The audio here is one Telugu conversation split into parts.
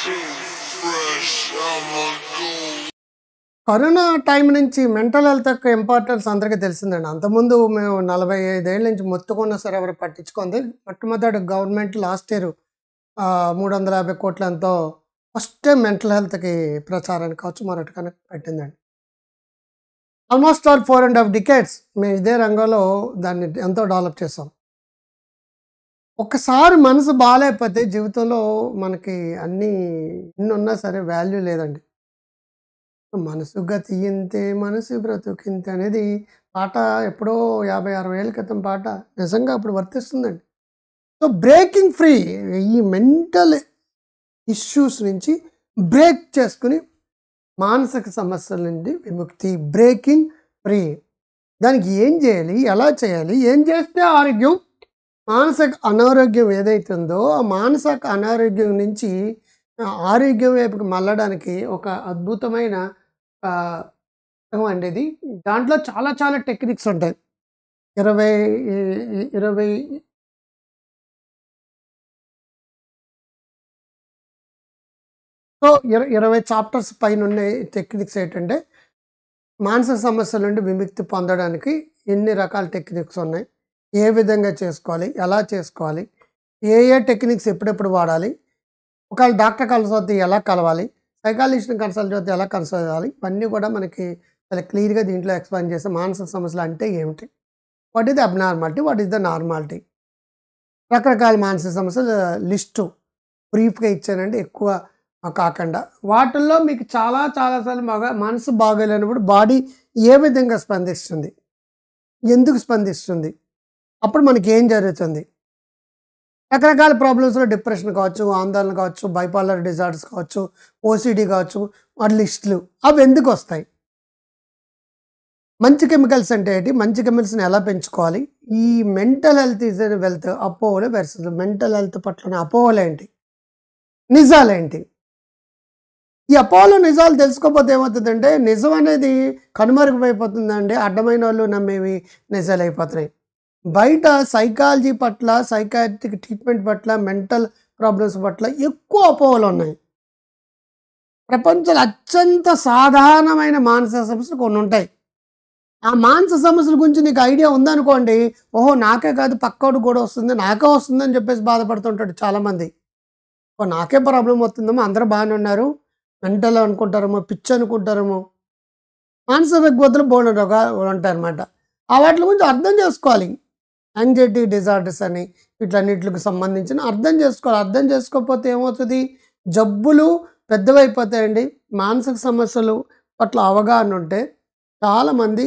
so fresh, I'ma go. Corona time నుంచి మెంటల్ హెల్త్ యొక్క ఇంపార్టెన్స్ అందరికీ తెలిసిందండి. అంతకుముందు మేము 45 ఏళ్ళ నుంచి మొత్తుకున్నా సరే ఎవరు పట్టించుకుంది. మొట్టమొదటి గవర్నమెంట్ లాస్ట్ ఇయర్ 350 కోట్ల ఎంతో ఫస్ట్ టైం మెంటల్ హెల్త్కి ప్రచారానికి కావచ్చు మరొకటి పెట్టిందండి. ఆల్మోస్ట్ ఆల్ 4.5 డికేడ్స్ మేము ఇదే రంగంలో దాన్ని ఎంతో డెవలప్ చేసాం. ఒక్కసారి మనసు బాగాలేకపోతే జీవితంలో మనకి అన్నీ ఎన్ని ఉన్నా సరే వాల్యూ లేదండి. మనసు గతి ఇంతే మనసు బ్రతుకింతే అనేది పాట ఎప్పుడో 50-60 ఏళ్ళ క్రితం పాట నిజంగా అప్పుడు వర్తిస్తుందండి. సో బ్రేకింగ్ ఫ్రీ, ఈ మెంటల్ ఇష్యూస్ నుంచి బ్రేక్ చేసుకుని మానసిక సమస్యల నుండి విముక్తి, బ్రేకింగ్ ఫ్రీ. దానికి ఏం చేయాలి, ఎలా చేయాలి, ఏం చేస్తే ఆరోగ్యం, మానసిక అనారోగ్యం ఏదైతే ఉందో ఆ మానసిక అనారోగ్యం నుంచి ఆరోగ్యం వైపుకి మళ్ళడానికి ఒక అద్భుతమైన అండి ఇది. దాంట్లో చాలా చాలా టెక్నిక్స్ ఉంటాయి. 20 చాప్టర్స్ పైన ఉన్న టెక్నిక్స్ ఏంటంటే మానసిక సమస్యల నుండి విముక్తి పొందడానికి ఎన్ని రకాల టెక్నిక్స్ ఉన్నాయి, ఏ విధంగా చేసుకోవాలి, ఎలా చేసుకోవాలి, ఏ టెక్నిక్స్ ఎప్పుడెప్పుడు వాడాలి, ఒకవేళ డాక్టర్ కన్సల్ట్ ఎలా కలవాలి, సైకాలజిస్ట్ని కన్సల్ట్ చేస్తే ఎలా కన్సల్ట్ అవ్వాలి, ఇవన్నీ కూడా మనకి చాలా క్లియర్గా దీంట్లో ఎక్స్ప్లెయిన్ చేస్తే మానసిక సమస్యలు అంటే ఏమిటి, what is the abnormality, what is the normality, రకరకాల మానసిక సమస్యల లిస్టు బ్రీఫ్గా ఇచ్చానండి, ఎక్కువ కాకుండా. వాటిల్లో మీకు చాలా చాలాసార్లు మనసు బాగోలేనప్పుడు బాడీ ఏ విధంగా స్పందిస్తుంది, ఎందుకు స్పందిస్తుంది, అప్పుడు మనకి ఏం జరుగుతుంది, రకరకాల ప్రాబ్లమ్స్లో డిప్రెషన్ కావచ్చు, ఆందోళన కావచ్చు, బైపాలర్ డిజార్డర్స్ కావచ్చు, ఓసిడి కావచ్చు, వాటి లిస్టులు అవి ఎందుకు వస్తాయి, మంచి కెమికల్స్ అంటే ఏంటి, మంచి కెమికల్స్ని ఎలా పెంచుకోవాలి, ఈ మెంటల్ హెల్త్ ఈజ్ వెల్త్ అపోహలు వెర్సెస్ మెంటల్ హెల్త్ పట్ల అపోహలు ఏంటి, నిజాలేంటి. ఈ అపోహలు నిజాలు తెలుసుకోకపోతే ఏమవుతుందంటే నిజం అనేది కనుమరుగైపోతుందండి. అడ్డమైన వాళ్ళు నమ్మేవి నిజాలు అయిపోతున్నాయి. బయట సైకాలజీ పట్ల, సైకాట్రిక్ ట్రీట్మెంట్ పట్ల, మెంటల్ ప్రాబ్లమ్స్ పట్ల ఎక్కువ అపోహలు ఉన్నాయి. ప్రపంచంలో అత్యంత సాధారణమైన మానసిక సమస్యలు కొన్ని ఉంటాయి. ఆ మానసిక సమస్యల గురించి నీకు ఐడియా ఉందనుకోండి, ఓహో నాకే కాదు పక్కోడు కూడా వస్తుంది, నాకే వస్తుంది అని చెప్పేసి బాధపడుతుంటాడు చాలామంది. నాకే ప్రాబ్లం వస్తుందేమో, అందరూ బాగానే ఉన్నారు, మెంటల్ అనుకుంటారేమో, పిచ్చి అనుకుంటారేమో, మానసిక రుగ్మతలు బోర్డు ఉంటాయన్నమాట. ఆ వాటి గురించి అర్థం చేసుకోవాలి. యాంగ్జైటీ డిజార్డర్స్ అని వీటన్నిటికి సంబంధించిన అర్థం చేసుకోవాలి. అర్థం చేసుకోకపోతే ఏమవుతుంది, జబ్బులు పెద్దవైపోతాయండి. మానసిక సమస్యలు పట్ల అవగాహన ఉంటే చాలామంది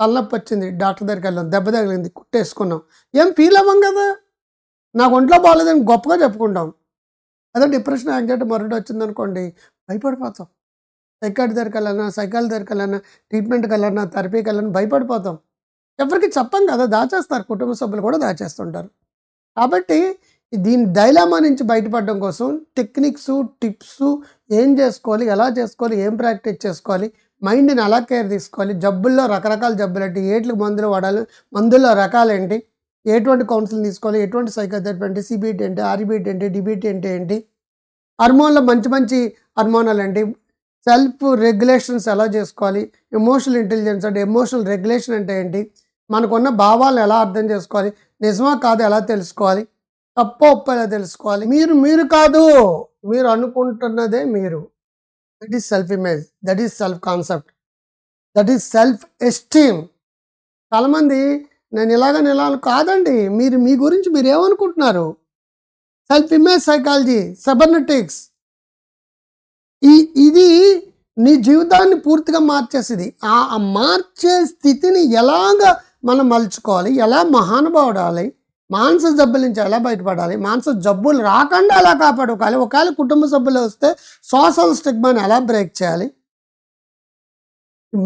తలనొప్పి వచ్చింది, డాక్టర్ దగ్గరికి వెళ్ళాం, దెబ్బ తగిలింది, కుట్టేసుకున్నాం, ఏం ఫీల్ అవ్వం కదా, నాకు ఒంట్లో బాగాలేదని గొప్పగా చెప్పుకుంటాం. అదే డిప్రెషన్, యాంగ్జైటీ మరొకటి వచ్చిందనుకోండి భయపడిపోతాం. సైకాట్రిస్ట్ దగ్గరికి వెళ్ళాలన్నా, సైకాలజీ దగ్గరికి వెళ్ళాలన్నా, ట్రీట్మెంట్కి వెళ్ళాలన్నా, థెరపీకి వెళ్ళాలన్నా భయపడిపోతాం. ఎవరికి చెప్పం కదా, దాచేస్తారు, కుటుంబ సభ్యులు కూడా దాచేస్తుంటారు. కాబట్టి దీని డైలామా నుంచి బయటపడడం కోసం టెక్నిక్స్, టిప్స్, ఏం చేసుకోవాలి, ఎలా చేసుకోవాలి, ఏం ప్రాక్టీస్ చేసుకోవాలి, మైండ్ని ఎలా కేర్ తీసుకోవాలి, జబ్బుల్లో రకరకాల జబ్బులు ఏంటి, ఏట్లకు మందులు వాడాలి, మందుల్లో రకాలేంటి, ఎటువంటి కౌన్సిలింగ్ తీసుకోవాలి, ఎటువంటి సైకోథెరపీ ఏంటి, సిబిటి ఏంటి, ఆర్బిటి ఏంటి, డిబిటి అంటే ఏంటి, హార్మోన్లో మంచి మంచి హార్మోనాలు ఏంటి, సెల్ఫ్ రెగ్యులేషన్స్ ఎలా చేసుకోవాలి, ఎమోషనల్ ఇంటెలిజెన్స్ అంటే ఎమోషనల్ రెగ్యులేషన్ అంటే ఏంటి, మనకున్న భావాలను ఎలా అర్థం చేసుకోవాలి, నిజమా కాదు ఎలా తెలుసుకోవాలి, తప్ప ఒప్ప ఎలా తెలుసుకోవాలి, మీరు కాదు, మీరు అనుకుంటున్నదే మీరు. That is self image, that is self concept, that is self esteem. చాలామంది నేను ఇలా కాదండి, మీరు మీ గురించి మీరు ఏమనుకుంటున్నారు, సెల్ఫ్ ఇమేజ్ సైకాలజీ, సైబర్నెటిక్స్, ఇది నీ జీవితాన్ని పూర్తిగా మార్చేసింది. ఆ మార్చే స్థితిని ఎలాగ మనం మలుచుకోవాలి, ఎలా మహానుభావుడాలి, మానసిక జబ్బుల నుంచి ఎలా బయటపడాలి, మానసిక జబ్బులు రాకుండా ఎలా కాపాడుకోవాలి, ఒకవేళ కుటుంబ సభ్యులు వస్తే సోషల్ స్టిగ్మాని ఎలా బ్రేక్ చేయాలి,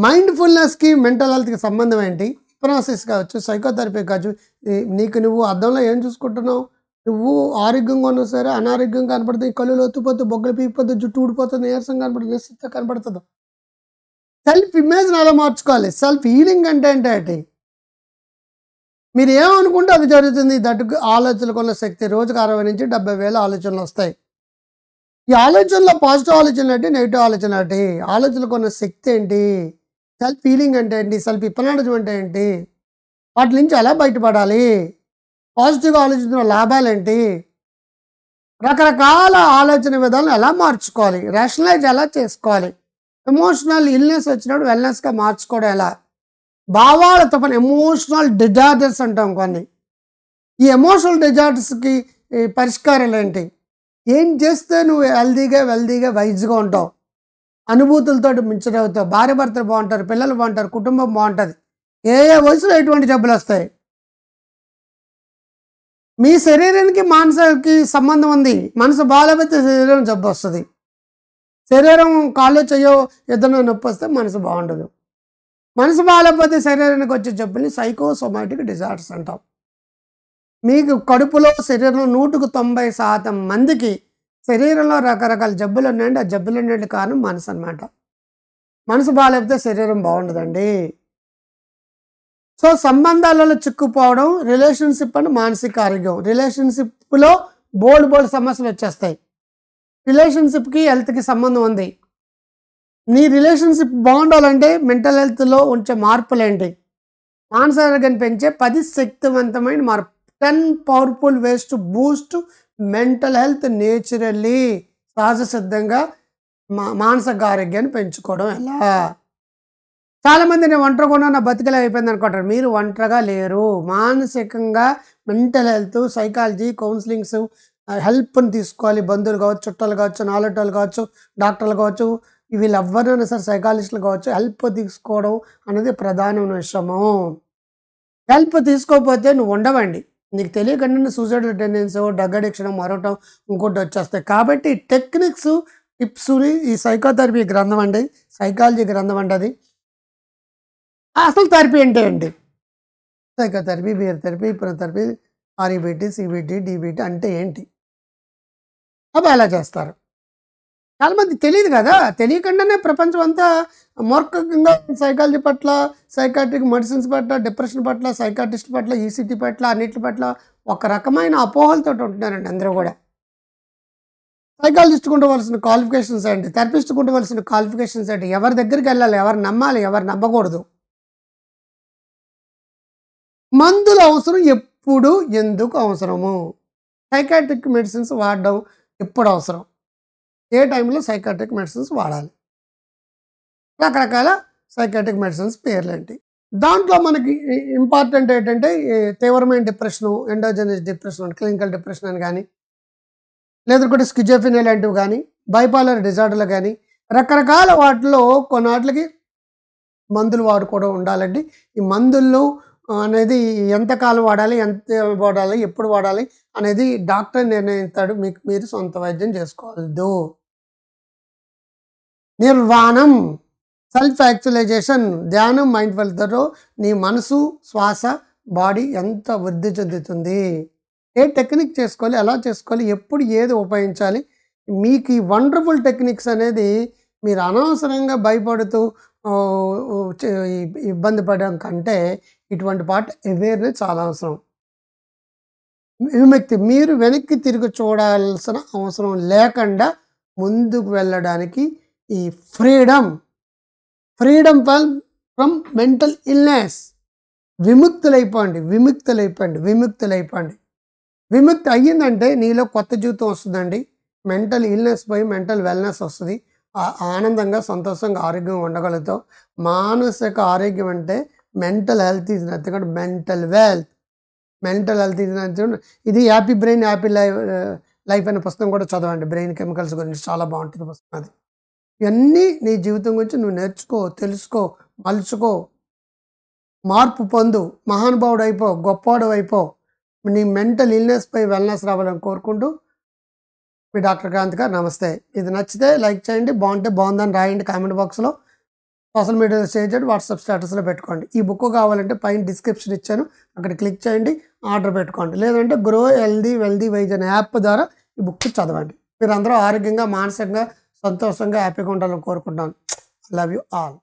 మైండ్ఫుల్నెస్కి మెంటల్ హెల్త్కి సంబంధం ఏంటి, హిప్నాసిస్ కావచ్చు, సైకోథెరపీ కావచ్చు, నీకు నువ్వు అద్దంలో ఏం చూసుకుంటున్నావు, నువ్వు ఆరోగ్యంగా ఉన్నా సరే అనారోగ్యంగా కనపడుతుంది, కళ్ళు లోతుపోతుంది, బొగ్గలు పీకిపోతుంది, జుట్టు ఊడిపోతుంది, నీరసం కనపడుతుంది, నిశ్చిత కనపడుతుంది. సెల్ఫ్ ఇమేజ్ని ఎలా మార్చుకోవాలి, సెల్ఫ్ హీలింగ్ అంటే ఏంటి, మీరు ఏమనుకుంటే అది జరుగుతుంది. దట్టుకు ఆలోచనకున్న శక్తి రోజుకు 60 నుంచి 70 వేల ఆలోచనలు వస్తాయి. ఈ ఆలోచనలో పాజిటివ్ ఆలోచనలు ఏంటి, నెగిటివ్ ఆలోచనలు ఏంటి, ఆలోచనలకు ఉన్న శక్తి ఏంటి, సెల్ఫ్ ఫీలింగ్ అంటే ఏంటి, సెల్ఫ్ హిప్నాటిజం అంటే ఏంటి, వాటి నుంచి ఎలా బయటపడాలి, పాజిటివ్గా ఆలోచించిన లాభాలేంటి, రకరకాల ఆలోచన విధాలను ఎలా మార్చుకోవాలి, రేషనలైజ్ ఎలా చేసుకోవాలి, ఎమోషనల్ ఇల్నెస్ వచ్చినప్పుడు వెల్నెస్గా మార్చుకోవడం ఎలా, భావాలతో పని ఎమోషనల్ డిజార్డర్స్ అంటాం కొన్ని. ఈ ఎమోషనల్ డిజార్డర్స్కి పరిష్కారాలు ఏంటి, ఏం చేస్తే నువ్వు హెల్దీగా వెల్దీగా వైజ్గా ఉంటావు, అనుభూతులతో మించడవుతావు, భార్య భర్తలు బాగుంటారు, పిల్లలు బాగుంటారు, కుటుంబం బాగుంటుంది. ఏ ఏ వయసులో ఎటువంటి జబ్బులు వస్తాయి. మీ శరీరానికి మనసుకి సంబంధం ఉంది. మనసు బాగాలేకపోతే శరీరం జబ్బు వస్తుంది. శరీరం కాళ్ళు చెయ్యో ఏదైనా నొప్పి వస్తే మనసు బాగుండదు. మనసు బాగాలేకపోతే శరీరానికి వచ్చే జబ్బుల్ని సైకోసోమాటిక్ డిజార్డర్స్ అంటాం. మీకు కడుపులో శరీరంలో 190% మందికి శరీరంలో రకరకాల జబ్బులు ఉన్నాయండి. ఆ జబ్బులు ఉన్నట్టు కారణం మనసు అన్నమాట. మనసు బాగాలేకపోతే శరీరం బాగుండదండి. సో సంబంధాలలో చిక్కుపోవడం, రిలేషన్షిప్ అంటే మానసిక ఆరోగ్యం. రిలేషన్షిప్లో బోల్డ్ సమస్యలు వచ్చేస్తాయి. రిలేషన్షిప్కి హెల్త్కి సంబంధం ఉంది. నీ రిలేషన్షిప్ బాగుండాలంటే మెంటల్ హెల్త్లో ఉంచే మార్పులు ఏంటి, మానసిక ఆరోగ్యాన్ని పెంచే 10 శక్తివంతమైన మార్పు, 10 powerful ways to Boost mental health naturally, సహజ సిద్ధంగా మానసిక ఆరోగ్యాన్ని పెంచుకోవడం ఎలా. చాలామంది నేను ఒంటరిగా ఉన్నా, నా బతికలే అయిపోయింది అనుకుంటారు. మీరు ఒంటరిగా లేరు. మానసికంగా మెంటల్ హెల్త్, సైకాలజీ, కౌన్సిలింగ్స్ హెల్ప్ని తీసుకోవాలి. బంధువులు కావచ్చు, చుట్టాలు కావచ్చు, నాలెటోళ్ళు కావచ్చు, డాక్టర్లు కావచ్చు, వీళ్ళు ఎవరైనా సరే, సైకాలజిస్టులు కావచ్చు, హెల్ప్ తీసుకోవడం అనేది ప్రధానమైన విషయము. హెల్ప్ తీసుకోకపోతే నువ్వు ఉండవండి. నీకు తెలియకుండా సూసైడల్ టెండెన్సీ, డ్రగ్ అడిక్షన్, మరొకటం ఇంకోటి వచ్చేస్తాయి. కాబట్టి టెక్నిక్స్, టిప్స్ని ఈ సైకోథెరపీ గ్రంథం అండి, సైకాలజీ గ్రంథం అండి. అది అసలు థెరపీ అంటే ఏంటి, psychotherapy, behaviour therapy, hypnotherapy, REBT, CBT, DBT అంటే ఏంటి, అవి ఎలా చేస్తారు. చాలామంది తెలియదు కదా. తెలియకుండానే ప్రపంచం అంతా మూర్ఖంగా సైకాలజీ పట్ల, సైకాట్రిక్ మెడిసిన్స్ పట్ల, డిప్రెషన్ పట్ల, సైకాట్రిస్ట్ పట్ల, ఈసీటీ పట్ల, అన్నిటి పట్ల ఒక రకమైన అపోహలతో ఉంటున్నారండి అందరూ కూడా. సైకాలజిస్ట్ ఉండవలసిన క్వాలిఫికేషన్స్ ఏంటి, థెరపిస్ట్ ఉండవలసిన క్వాలిఫికేషన్స్ ఏంటి, ఎవరి దగ్గరికి వెళ్ళాలి, ఎవరు నమ్మాలి, ఎవరు నమ్మకూడదు, మందుల అవసరం ఎప్పుడు, ఎందుకు అవసరము, సైకాట్రిక్ మెడిసిన్స్ వాడడం ఎప్పుడు అవసరం, ఏ టైంలో సైకాట్రిక్ మెడిసిన్స్ వాడాలి, రకరకాల సైకాట్రిక్ మెడిసిన్స్ పేర్లు ఏంటి. దాంట్లో మనకి ఇంపార్టెంట్ ఏంటంటే తీవ్రమైన depression, endogenous depression, clinical depression అని కానీ, లేదంటే స్కిజోఫ్రెనియా లాంటివి కానీ, బైపోలర్ డిజార్డర్లు కానీ, రకరకాల వాటిలో కొన్నాటికి మందులు వాడుకోవడం ఉండాలండి. ఈ మందుల్లో అనేది ఎంతకాలం వాడాలి, ఎంత వాడాలి, ఎప్పుడు వాడాలి అనేది డాక్టర్ నిర్ణయిస్తాడు. మీకు మీరు సొంత వైద్యం చేసుకోవద్దు. నిర్వాణం, సెల్ఫ్ యాక్చువలైజేషన్, ధ్యానం, మైండ్ఫుల్తో నీ మనసు, శ్వాస, బాడీ ఎంత వృద్ధి చెందుతుంది, ఏ టెక్నిక్ చేసుకోవాలి, ఎలా చేసుకోవాలి, ఎప్పుడు ఏది ఉపయోగించాలి. మీకు ఈ వండర్ఫుల్ టెక్నిక్స్ అనేది మీరు అనవసరంగా భయపడుతూ ఇబ్బంది పడడం కంటే ఇటువంటి పాట అవేర్నెస్ చాలా అవసరం. విముక్తి, మీరు వెనక్కి తిరిగి చూడాల్సిన అవసరం లేకుండా ముందుకు వెళ్ళడానికి ఈ ఫ్రీడమ్ ఫ్రమ్ మెంటల్ ఇల్నెస్, విముక్తులైపోండి. విముక్తి అయ్యిందంటే నీలో కొత్త జీవితం వస్తుందండి. మెంటల్ ఇల్నెస్ పోయి మెంటల్ వెల్నెస్ వస్తుంది. ఆనందంగా, సంతోషంగా, ఆరోగ్యంగా ఉండగలుగుతావు. మానసిక ఆరోగ్యం అంటే mental health is nothing but mental wealth. ఇది హ్యాపీ బ్రెయిన్ హ్యాపీ లైఫ్ అనే పుస్తకం కూడా చదవండి. బ్రెయిన్ కెమికల్స్ గురించి చాలా బాగుంటుంది పుస్తకం అది. ఇవన్నీ నీ జీవితం గురించి నువ్వు నేర్చుకో, తెలుసుకో, మలుచుకో, మార్పు పొందు, మహానుభావుడు అయిపో, గొప్పవాడు అయిపో. నీ మెంటల్ ఇల్నెస్ పై వెల్నెస్ రావాలని కోరుకుంటూ మీ డాక్టర్ క్రాంతి గారు, నమస్తే. ఇది నచ్చితే లైక్ చేయండి, బాగుంటే బాగుందని రాయండి కామెంట్ బాక్స్లో, సోషల్ మీడియాలో షేర్ చేయండి, వాట్సాప్ స్టేటస్లో పెట్టుకోండి. ఈ బుక్ కావాలంటే పైన డిస్క్రిప్షన్ ఇచ్చాను, అక్కడ క్లిక్ చేయండి, ఆర్డర్ పెట్టుకోండి. లేదంటే గ్రో హెల్దీ వెల్దీ వైజ్ అనే యాప్ ద్వారా ఈ బుక్ చదవండి. మీరు అందరూ ఆరోగ్యంగా, మానసికంగా, సంతోషంగా, హ్యాపీగా ఉండాలని కోరుకుంటాను. Love you all.